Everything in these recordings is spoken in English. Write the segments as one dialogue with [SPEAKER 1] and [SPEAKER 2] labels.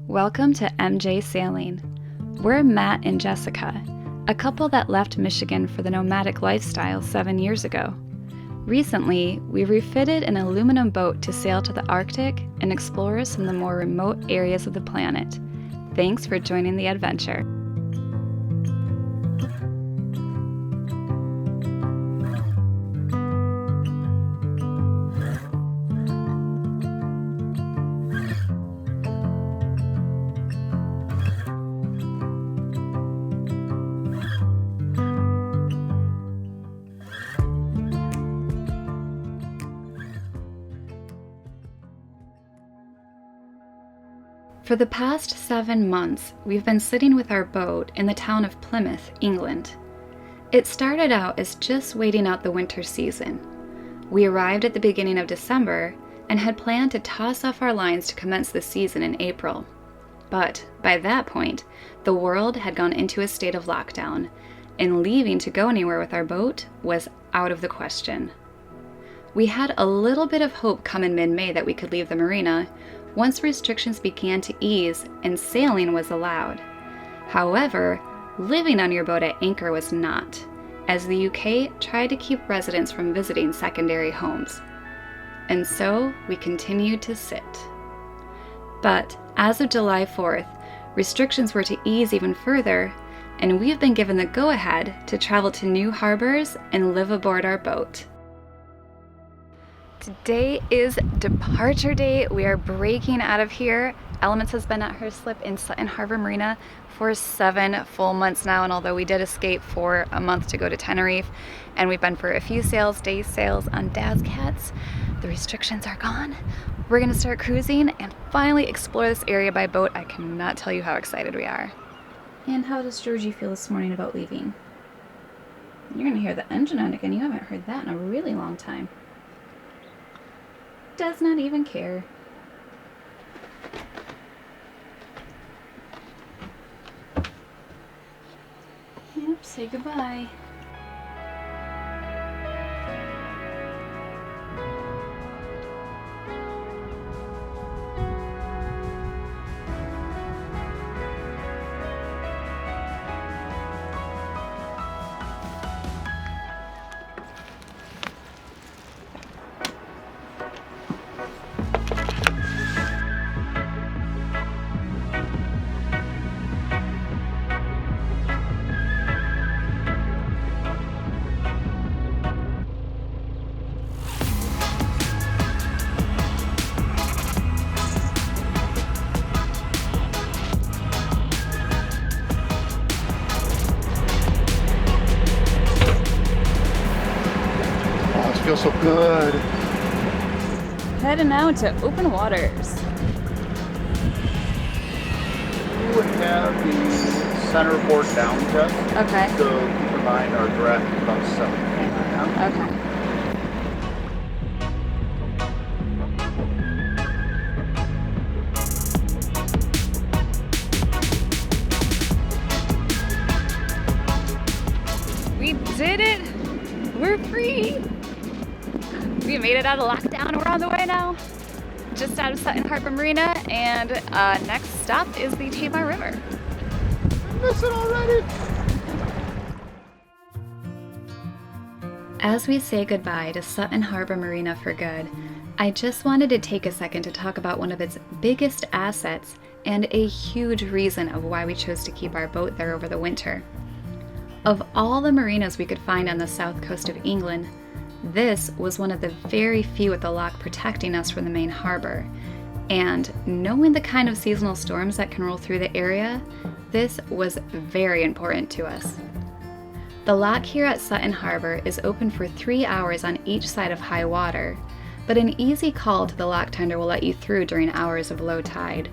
[SPEAKER 1] Welcome to MJ Sailing. We're Matt and Jessica, a couple that left Michigan for the nomadic lifestyle 7 years ago. Recently, we refitted an aluminum boat to sail to the Arctic and explore some of the more remote areas of the planet. Thanks for joining the adventure. For the past 7 months, we've been sitting with our boat in the town of Plymouth, England. It started out as just waiting out the winter season. We arrived at the beginning of December and had planned to toss off our lines to commence the season in April. But by that point, the world had gone into a state of lockdown, and leaving to go anywhere with our boat was out of the question. We had a little bit of hope come in mid-May that we could leave the marina once restrictions began to ease and sailing was allowed. However, living on your boat at anchor was not, as the UK tried to keep residents from visiting secondary homes. And so we continued to sit. But as of July 4th, restrictions were to ease even further, and we have been given the go-ahead to travel to new harbors and live aboard our boat. Today is departure day. We are breaking out of here. Elements has been at her slip in Sutton Harbour Marina for 7 full months now, and although we did escape for a month to go to Tenerife, and we've been for a few day sails on Dad's Cats, the restrictions are gone. We're gonna start cruising and finally explore this area by boat. I cannot tell you how excited we are. And how does Georgie feel this morning about leaving? You're gonna hear the engine on again. You haven't heard that in a really long time. Does not even care. Yep, say goodbye.
[SPEAKER 2] Feels so good.
[SPEAKER 1] Heading out to open waters.
[SPEAKER 2] You would have the center port down just.
[SPEAKER 1] Okay.
[SPEAKER 2] So keep in mind our draft is about 7 feet right now.
[SPEAKER 1] Okay. We did it! We're free! We made it out of lockdown. We're on the way now. Just out of Sutton Harbour Marina, and next stop is the Tamar River.
[SPEAKER 2] I miss it already!
[SPEAKER 1] As we say goodbye to Sutton Harbour Marina for good, I just wanted to take a second to talk about one of its biggest assets and a huge reason of why we chose to keep our boat there over the winter. Of all the marinas we could find on the south coast of England, this was one of the very few with the lock protecting us from the main harbor. And knowing the kind of seasonal storms that can roll through the area, this was very important to us. The lock here at Sutton Harbour is open for 3 hours on each side of high water, but an easy call to the lock tender will let you through during hours of low tide.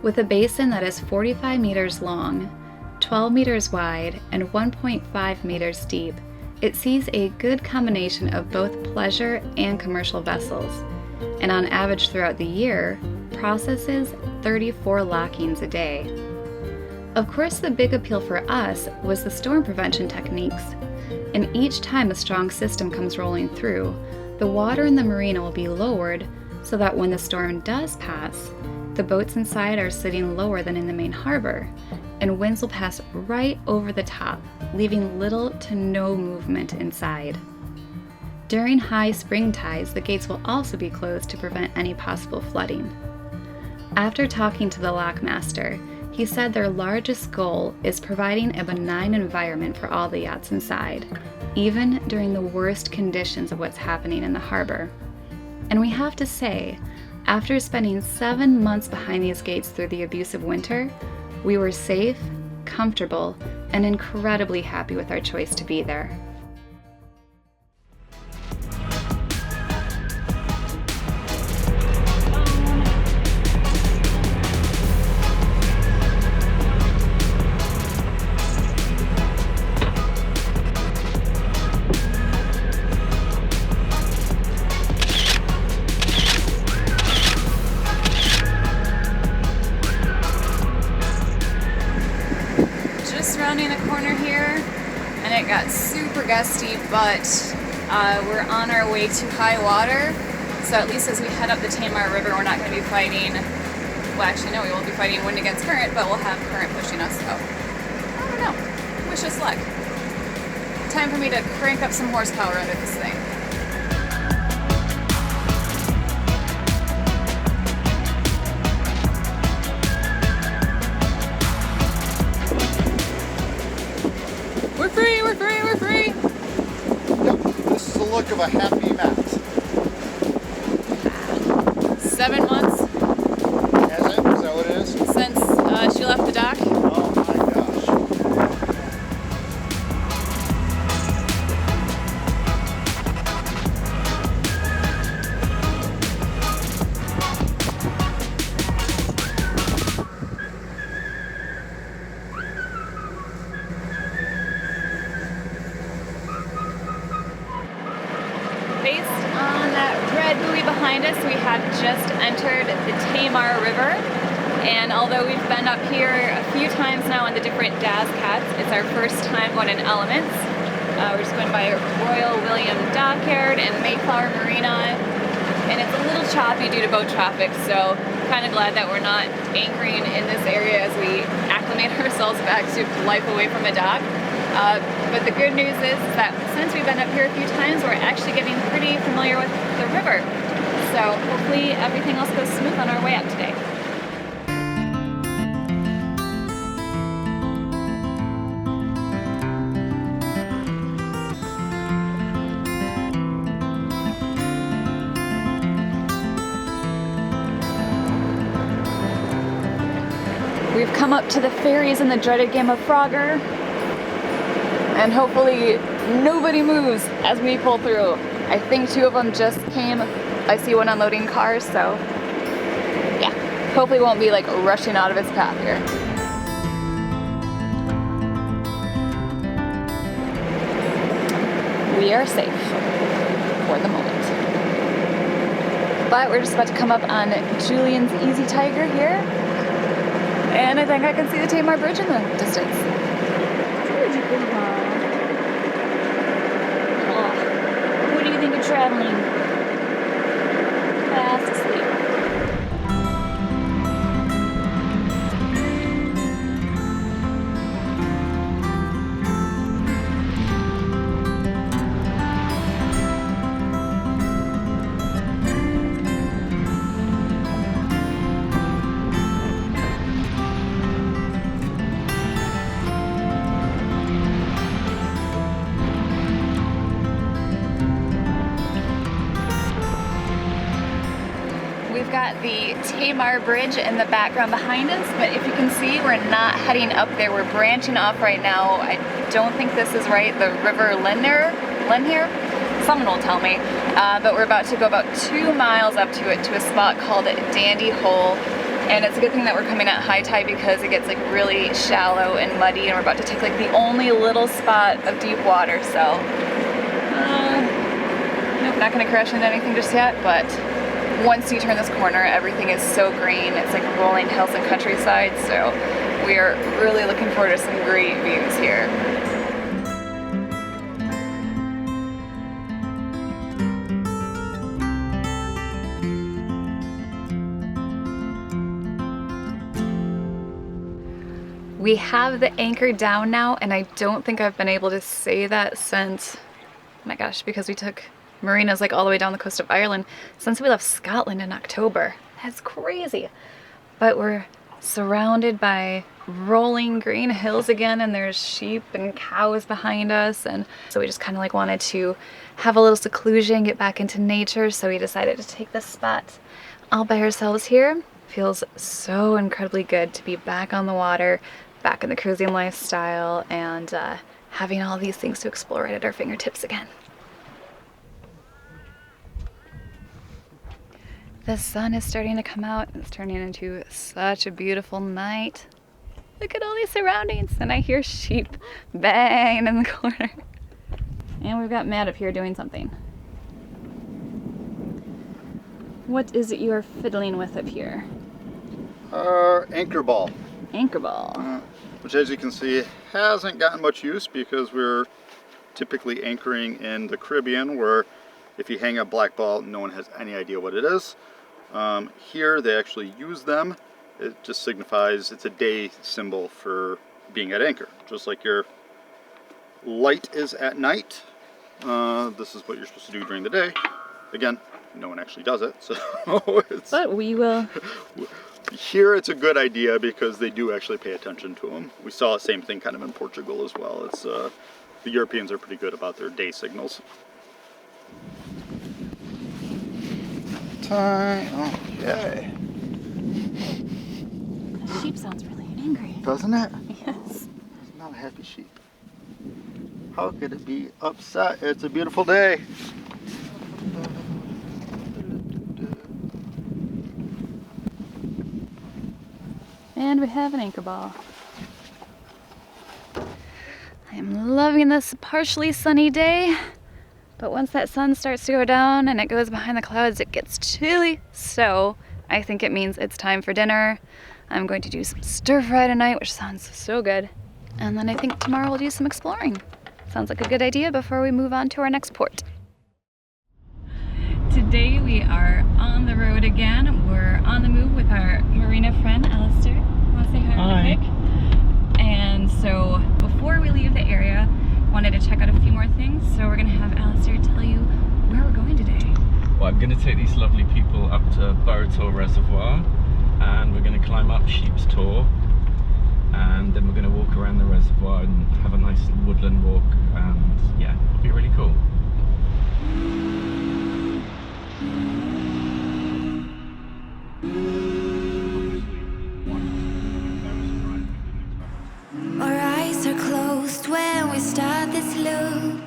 [SPEAKER 1] With a basin that is 45 meters long, 12 meters wide, and 1.5 meters deep, it sees a good combination of both pleasure and commercial vessels, and on average throughout the year, processes 34 lockings a day. Of course, the big appeal for us was the storm prevention techniques, and each time a strong system comes rolling through, the water in the marina will be lowered so that when the storm does pass, the boats inside are sitting lower than in the main harbor, and winds will pass right over the top, leaving little to no movement inside. During high spring tides, the gates will also be closed to prevent any possible flooding. After talking to the lockmaster, he said their largest goal is providing a benign environment for all the yachts inside, even during the worst conditions of what's happening in the harbor. And we have to say, after spending 7 months behind these gates through the abusive winter, we were safe, comfortable, and incredibly happy with our choice to be there.
[SPEAKER 3] Rounding the corner here, and it got super gusty, but we're on our way to high water, so at least as we head up the Tamar River, we're not going to be fighting, well actually no, we won't be fighting wind against current, but we'll have current pushing us, so I don't know, wish us luck. Time for me to crank up some horsepower under this thing. We're free, we're free, we're free!
[SPEAKER 2] Yep, this is the look of a happy mat.
[SPEAKER 3] 7 months.
[SPEAKER 2] Has it? Is that what it is?
[SPEAKER 3] Since she left the dock.
[SPEAKER 2] Oh my gosh.
[SPEAKER 3] Based on that red buoy behind us, we have just entered the Tamar River, and although we've been up here a few times now on the different DAS cats, it's our first time going in Elements. We're just going by Royal William Dockyard and Mayflower Marina, and it's a little choppy due to boat traffic, so kind of glad that we're not anchoring in this area as we acclimate ourselves back to life away from a dock. But the good news is that since we've been up here a few times, we're actually getting pretty familiar with the river. So hopefully everything else goes smooth on our way up today. We've come up to the ferries in the dreaded game of Frogger, and hopefully nobody moves as we pull through. I think 2 of them just came. I see one unloading cars, so yeah, hopefully it won't be like rushing out of its path here. We are safe for the moment. But we're just about to come up on Julian's Easy Tiger here, and I think I can see the Tamar Bridge in the distance. What do you think of traveling? Fast asleep. We've got the Tamar Bridge in the background behind us, but if you can see, we're not heading up there. We're branching off right now. I don't think this is right. The River Lynher? Someone will tell me. But we're about to go about 2 miles up to it, to a spot called Dandy Hole. And it's a good thing that we're coming at high tide because it gets like really shallow and muddy, and we're about to take like the only little spot of deep water, so nope, not gonna crash into anything just yet, but once you turn this corner, everything is so green. It's like rolling hills and countryside, so we are really looking forward to some great views here.
[SPEAKER 1] We have the anchor down now, and I don't think I've been able to say that since, oh my gosh, because we took marinas like all the way down the coast of Ireland since we left Scotland in October. That's crazy. But we're surrounded by rolling green hills again, and there's sheep and cows behind us, and so we just kind of like wanted to have a little seclusion, get back into nature, so we decided to take this spot all by ourselves here. Feels so incredibly good to be back on the water, back in the cruising lifestyle, and having all these things to explore right at our fingertips again. The sun is starting to come out, and it's turning into such a beautiful night. Look at all these surroundings, and I hear sheep banging in the corner. And we've got Matt up here doing something. What is it you are fiddling with up here?
[SPEAKER 2] Anchor ball.
[SPEAKER 1] Anchor ball.
[SPEAKER 2] Which, as you can see, hasn't gotten much use because we're typically anchoring in the Caribbean, where if you hang a black ball, no one has any idea what it is. Here they actually use them. It just signifies, it's a day symbol for being at anchor. Just like your light is at night, this is what you're supposed to do during the day. Again, no one actually does it, so
[SPEAKER 1] But we will.
[SPEAKER 2] Here it's a good idea because they do actually pay attention to them. We saw the same thing kind of in Portugal as well. It's the Europeans are pretty good about their day signals. Time. Okay.
[SPEAKER 1] The sheep sounds really angry.
[SPEAKER 2] Doesn't it?
[SPEAKER 1] Yes.
[SPEAKER 2] It's not a happy sheep. How could it be upset? It's a beautiful day.
[SPEAKER 1] And we have an anchor ball. I am loving this partially sunny day, but once that sun starts to go down and it goes behind the clouds, it gets chilly. So I think it means it's time for dinner. I'm going to do some stir fry tonight, which sounds so good. And then I think tomorrow we'll do some exploring. Sounds like a good idea before we move on to our next port. Today we are on the road again. We're on the move with our marina friend, Alasdair. Want to say hi real quick? And so before we leave the area, wanted to check out a few more things. So we're going to have Alasdair tell you where we're going today.
[SPEAKER 4] Well, I'm going to take these lovely people up to Dartmoor Reservoir, and we're going to climb up Sheep's Tor, and then we're going to walk around the reservoir and have a nice woodland walk, and yeah, it'll be really cool.
[SPEAKER 5] Our eyes are closed when we start this loop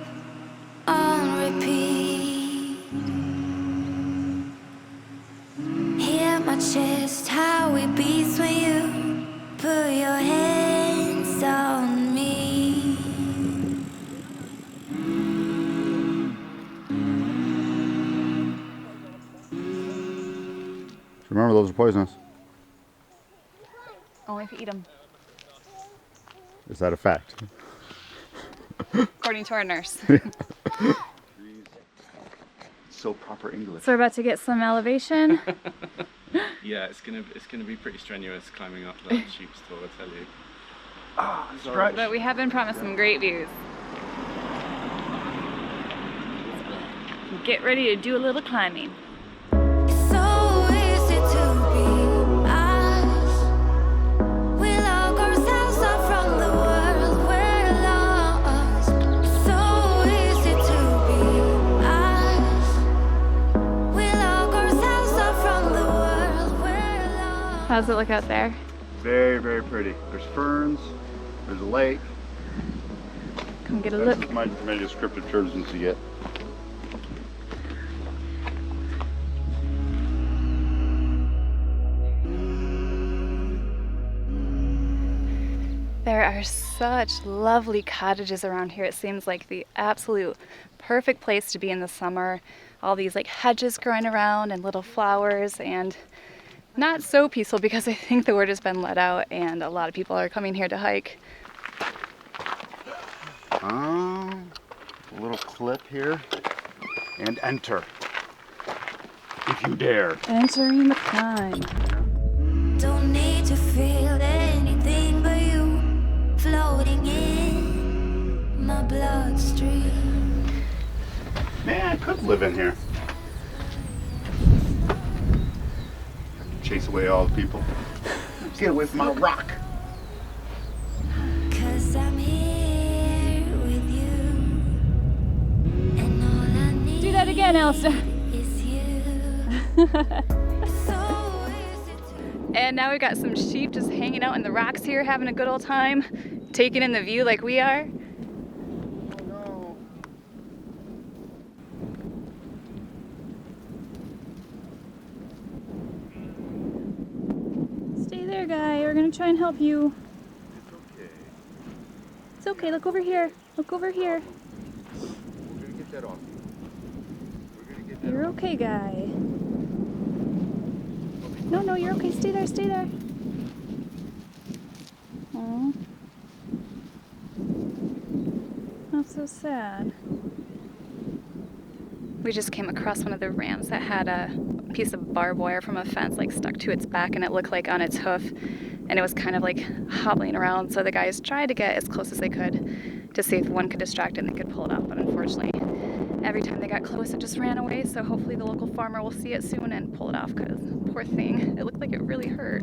[SPEAKER 5] on repeat. Hear my chest, how it beats when you put your hands on me.
[SPEAKER 2] Remember, those are poisonous.
[SPEAKER 1] Only if you eat them,
[SPEAKER 2] Is that a fact?
[SPEAKER 1] according to our nurse.
[SPEAKER 2] So proper English.
[SPEAKER 1] So we're about to get some elevation.
[SPEAKER 4] Yeah, it's gonna be pretty strenuous climbing up that Sheep's Tor, I tell you.
[SPEAKER 2] Stretch.
[SPEAKER 1] But we have been promised some great views. Get ready to do a little climbing.
[SPEAKER 5] It's so easy to be us. We lock ourselves up from the world we're lost. It's so easy to be us. We lock ourselves up from the world we're lost.
[SPEAKER 1] How's it look out there?
[SPEAKER 2] Very, very pretty. There's ferns. There's a lake.
[SPEAKER 1] Come get a
[SPEAKER 2] That's
[SPEAKER 1] look.
[SPEAKER 2] as many descriptive terms as you get.
[SPEAKER 1] There are such lovely cottages around here. It seems like the absolute perfect place to be in the summer. All these like hedges growing around and little flowers, and not so peaceful because I think the word has been let out and a lot of people are coming here to hike.
[SPEAKER 2] A little clip here. And enter. If you dare.
[SPEAKER 1] Entering the climb.
[SPEAKER 5] Don't need to feel anything but you.
[SPEAKER 2] live in here. Chase away all the people. Get away from my rock.
[SPEAKER 5] 'Cause I'm here with you, and all I need
[SPEAKER 3] Do that again, Alasdair.
[SPEAKER 5] is you. So easy to
[SPEAKER 3] And now we've got some sheep just hanging out in the rocks here, having a good old time, taking in the view like we are.
[SPEAKER 2] Oh
[SPEAKER 3] Stay there, guy. We're gonna try and help you.
[SPEAKER 2] no. It's okay.
[SPEAKER 3] It's okay. Look over here. Look over here.
[SPEAKER 2] We're gonna get that off. We're gonna get that
[SPEAKER 3] You're
[SPEAKER 2] off.
[SPEAKER 3] okay, guy. No, you're okay. Stay there. Stay there. Oh, that's so sad. We just came across one of the rams that had a piece of barbed wire from a fence like stuck to its back, and it looked like on its hoof, and it was kind of like hobbling around. So the guys tried to get as close as they could to see if one could distract it and they could pull it off, but unfortunately every time they got close it just ran away. So hopefully the local farmer will see it soon and pull it off, because poor thing, it looked like it really hurt.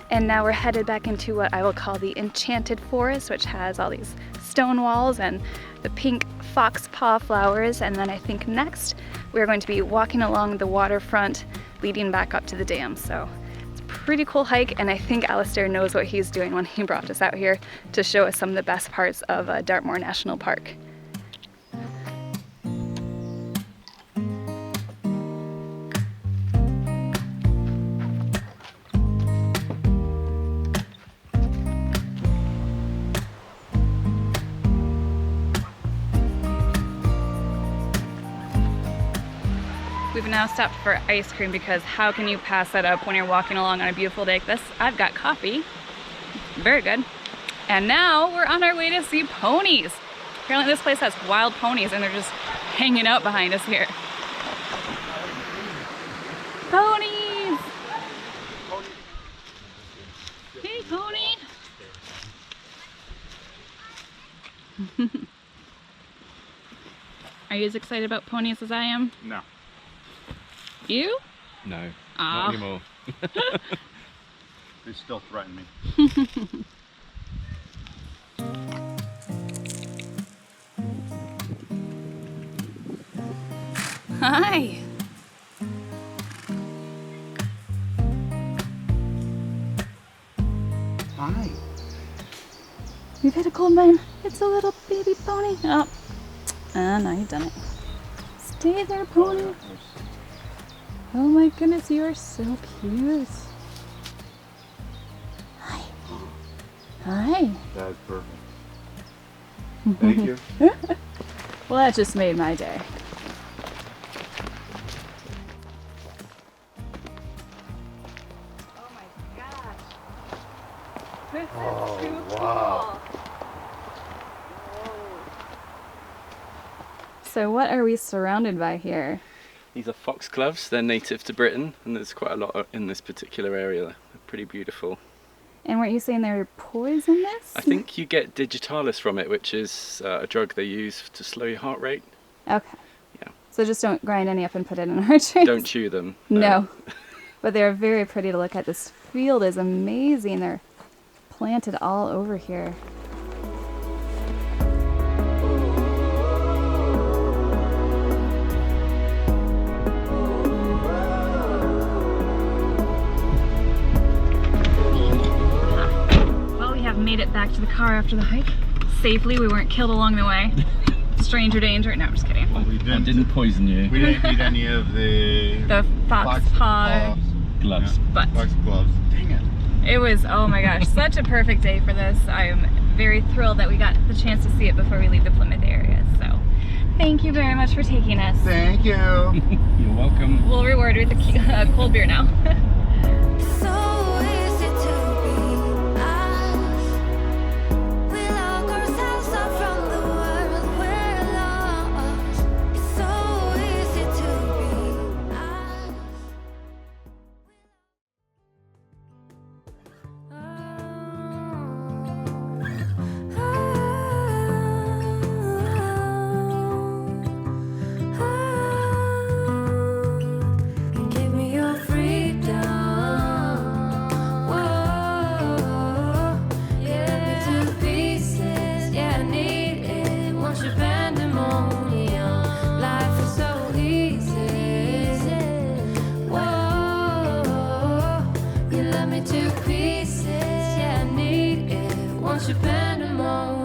[SPEAKER 3] And now we're headed back into what I will call the enchanted forest, which has all these stone walls and the pink foxpaw flowers. And then I think next we're going to be walking along the waterfront leading back up to the dam. So it's a pretty cool hike, and I think Alasdair knows what he's doing when he brought us out here to show us some of the best parts of Dartmoor National Park. We've now stopped for ice cream, because how can you pass that up when you're walking along on a beautiful day like this? I've got coffee. Very good. And now we're on our way to see ponies. Apparently this place has wild ponies and they're just hanging out behind us here. Ponies! Hey, pony! Are you as excited about ponies as I am?
[SPEAKER 2] No.
[SPEAKER 3] You?
[SPEAKER 4] No,
[SPEAKER 3] Ah.
[SPEAKER 4] not anymore.
[SPEAKER 2] They still threaten me.
[SPEAKER 3] Hi!
[SPEAKER 2] Hi.
[SPEAKER 3] We've hit a cold mine. It's a little baby pony. Oh. Now you've done it. Stay there, pony. Oh my goodness, you are so cute. Hi. Hi.
[SPEAKER 2] That's perfect. Thank you.
[SPEAKER 3] Well, that just made my day. Oh my gosh. This is too
[SPEAKER 2] wow.
[SPEAKER 3] cool. So what are we surrounded by here?
[SPEAKER 4] These are foxgloves. They're native to Britain, and there's quite a lot in this particular area. They're pretty beautiful.
[SPEAKER 3] And weren't you saying they're poisonous?
[SPEAKER 4] I think you get digitalis from it, which is a drug they use to slow your heart rate.
[SPEAKER 3] Okay.
[SPEAKER 4] Yeah.
[SPEAKER 3] So just don't grind any up and put it in our drinks.
[SPEAKER 4] Don't chew them.
[SPEAKER 3] No. But they're very pretty to look at. This field is amazing. They're planted all over here. Well, we have made it back to the car after the hike. Safely, we weren't killed along the way. Stranger danger. No, I'm just kidding.
[SPEAKER 2] Well, we
[SPEAKER 4] I didn't poison you.
[SPEAKER 2] We didn't eat any of the
[SPEAKER 3] The foxpaw
[SPEAKER 4] Gloves.
[SPEAKER 3] butt.
[SPEAKER 2] Fox gloves. Dang it.
[SPEAKER 3] It was, oh my gosh, such a perfect day for this. I am very thrilled that we got the chance to see it before we leave the Plymouth area. So Thank you very much for taking us.
[SPEAKER 2] Thank you.
[SPEAKER 4] You're welcome.
[SPEAKER 3] We'll reward with a cold beer now.
[SPEAKER 5] So easy to be us. We lock ourselves out from the world we're lost. It's so easy to be us. Give me your freedom. Whoa, yeah, to pieces. Yeah, I need it. Want your pandemonium. Life is so easy. Whoa, you love me to pieces. Yeah, I need it. Want your pandemonium.